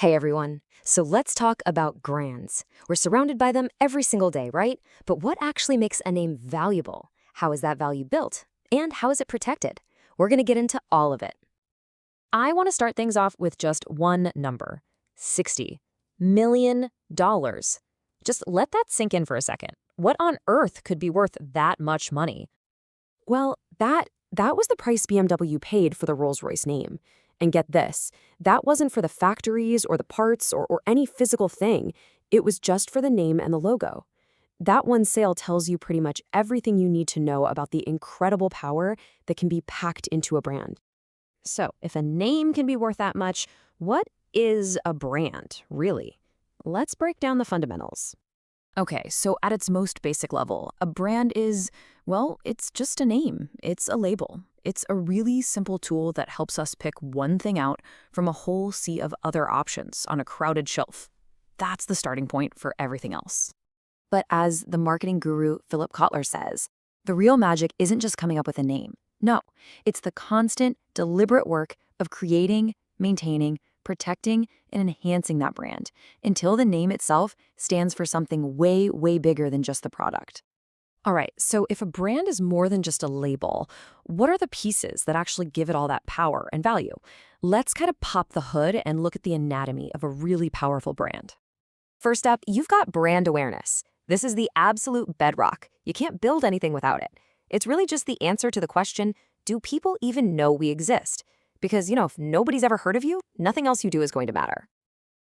Hey everyone. So let's talk about brands. We're surrounded by them every single day, right? But what actually makes a name valuable? How is that value built? And how is it protected? We're going to get into all of it. I want to start things off with just one number, $60 million. Just let that sink in for a second. What on earth could be worth that much money? Well, that was the price BMW paid for the Rolls-Royce name. And get this, that wasn't for the factories or the parts or any physical thing. It was just for the name and the logo. That one sale tells you pretty much everything you need to know about the incredible power that can be packed into a brand. So, if a name can be worth that much, what is a brand, really? Let's break down the fundamentals. Okay, so at its most basic level, a brand is, well, it's just a name. It's a label. It's a really simple tool that helps us pick one thing out from a whole sea of other options on a crowded shelf. That's the starting point for everything else. But as the marketing guru Philip Kotler says, the real magic isn't just coming up with a name. No, it's the constant, deliberate work of creating, maintaining, protecting, and enhancing that brand until the name itself stands for something way, way bigger than just the product. All right, so if a brand is more than just a label, what are the pieces that actually give it all that power and value? Let's kind of pop the hood and look at the anatomy of a really powerful brand. First up, you've got brand awareness. This is the absolute bedrock. You can't build anything without it. It's really just the answer to the question, do people even know we exist? Because, if nobody's ever heard of you, nothing else you do is going to matter.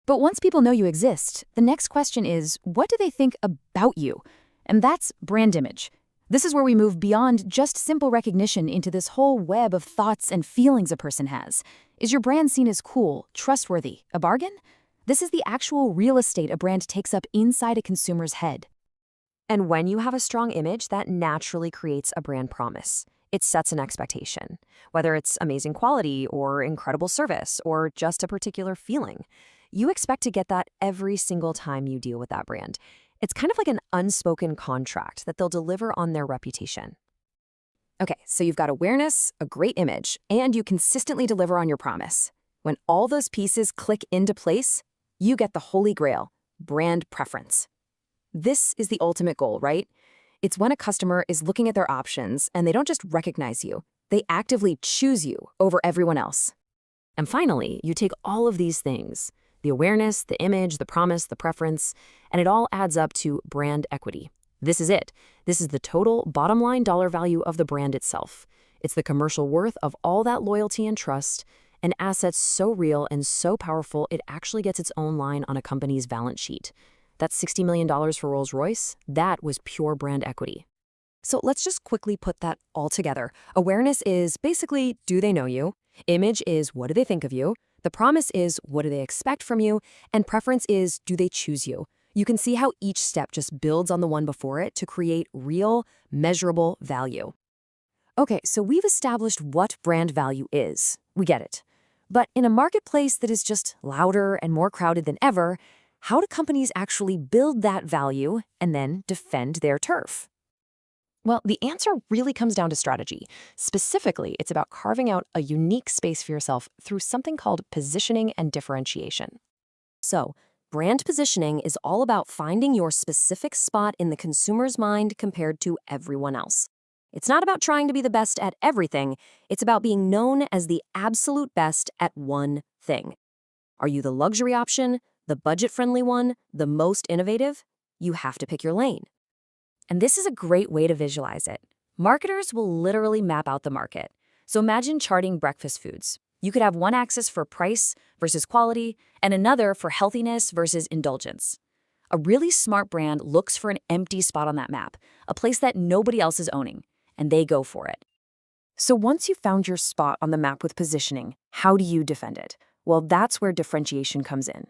But once people know you exist, the next question is, what do they think about you? And that's brand image. This is where we move beyond just simple recognition into this whole web of thoughts and feelings a person has. Is your brand seen as cool, trustworthy, a bargain? This is the actual real estate a brand takes up inside a consumer's head. And when you have a strong image, that naturally creates a brand promise. It sets an expectation, whether it's amazing quality or incredible service or just a particular feeling. You expect to get that every single time you deal with that brand. It's kind of like an unspoken contract that they'll deliver on their reputation. Okay, so you've got awareness, a great image, and you consistently deliver on your promise. When all those pieces click into place, you get the holy grail, brand preference. This is the ultimate goal, right? It's when a customer is looking at their options and they don't just recognize you, they actively choose you over everyone else. And finally, you take all of these things, the awareness, the image, the promise, the preference, and it all adds up to brand equity. This is it. This is the total bottom line dollar value of the brand itself. It's the commercial worth of all that loyalty and trust, an asset so real and so powerful it actually gets its own line on a company's balance sheet. That $60 million for Rolls-Royce, that was pure brand equity. So let's just quickly put that all together. Awareness is basically, do they know you? Image is, what do they think of you? The promise is, what do they expect from you? And preference is, do they choose you? You can see how each step just builds on the one before it to create real, measurable value. Okay, so we've established what brand value is. We get it. But in a marketplace that is just louder and more crowded than ever, how do companies actually build that value and then defend their turf? Well, the answer really comes down to strategy. Specifically, it's about carving out a unique space for yourself through something called positioning and differentiation. So, brand positioning is all about finding your specific spot in the consumer's mind compared to everyone else. It's not about trying to be the best at everything. It's about being known as the absolute best at one thing. Are you the luxury option, the budget-friendly one, the most innovative? You have to pick your lane. And this is a great way to visualize it. Marketers will literally map out the market. So imagine charting breakfast foods. You could have one axis for price versus quality and another for healthiness versus indulgence. A really smart brand looks for an empty spot on that map, a place that nobody else is owning, and they go for it. So once you've found your spot on the map with positioning, how do you defend it? Well, that's where differentiation comes in.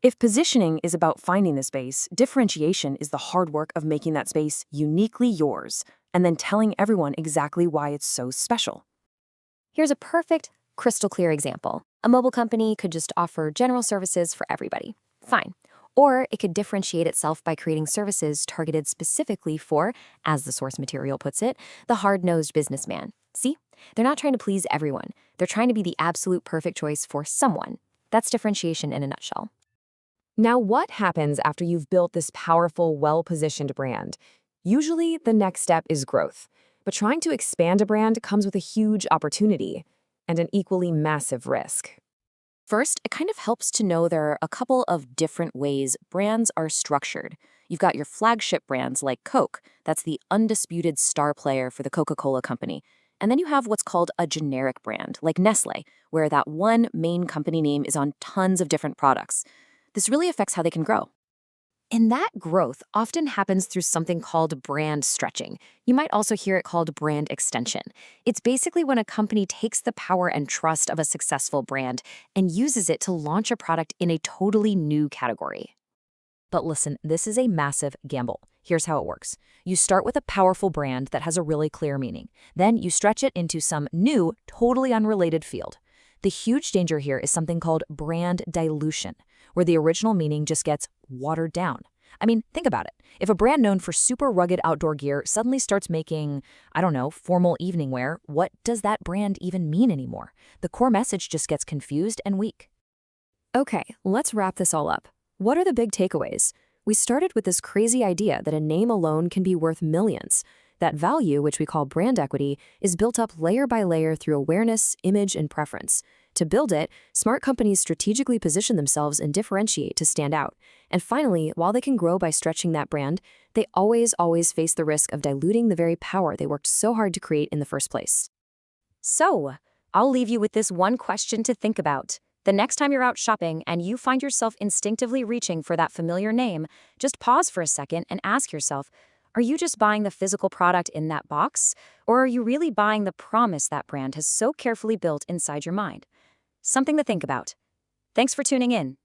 If positioning is about finding the space, differentiation is the hard work of making that space uniquely yours and then telling everyone exactly why it's so special. Here's a perfect, crystal clear example. A mobile company could just offer general services for everybody. Fine. Or it could differentiate itself by creating services targeted specifically for, as the source material puts it, the hard-nosed businessman. See? They're not trying to please everyone. They're trying to be the absolute perfect choice for someone. That's differentiation in a nutshell. Now, what happens after you've built this powerful, well-positioned brand? Usually, the next step is growth. But trying to expand a brand comes with a huge opportunity and an equally massive risk. First, it kind of helps to know there are a couple of different ways brands are structured. You've got your flagship brands like Coke, that's the undisputed star player for the Coca-Cola company. And then you have what's called a generic brand, like Nestlé, where that one main company name is on tons of different products. This really affects how they can grow. And that growth often happens through something called brand stretching. You might also hear it called brand extension. It's basically when a company takes the power and trust of a successful brand and uses it to launch a product in a totally new category. But listen, this is a massive gamble. Here's how it works. You start with a powerful brand that has a really clear meaning. Then you stretch it into some new, totally unrelated field. The huge danger here is something called brand dilution, where the original meaning just gets watered down. I mean, think about it. If a brand known for super rugged outdoor gear suddenly starts making, I don't know, formal evening wear, what does that brand even mean anymore? The core message just gets confused and weak. Okay, let's wrap this all up. What are the big takeaways? We started with this crazy idea that a name alone can be worth millions. That value, which we call brand equity, is built up layer by layer through awareness, image, and preference. To build it, smart companies strategically position themselves and differentiate to stand out. And finally, while they can grow by stretching that brand, they always face the risk of diluting the very power they worked so hard to create in the first place. So, I'll leave you with this one question to think about. The next time you're out shopping and you find yourself instinctively reaching for that familiar name, just pause for a second and ask yourself, are you just buying the physical product in that box? Or are you really buying the promise that brand has so carefully built inside your mind? Something to think about. Thanks for tuning in.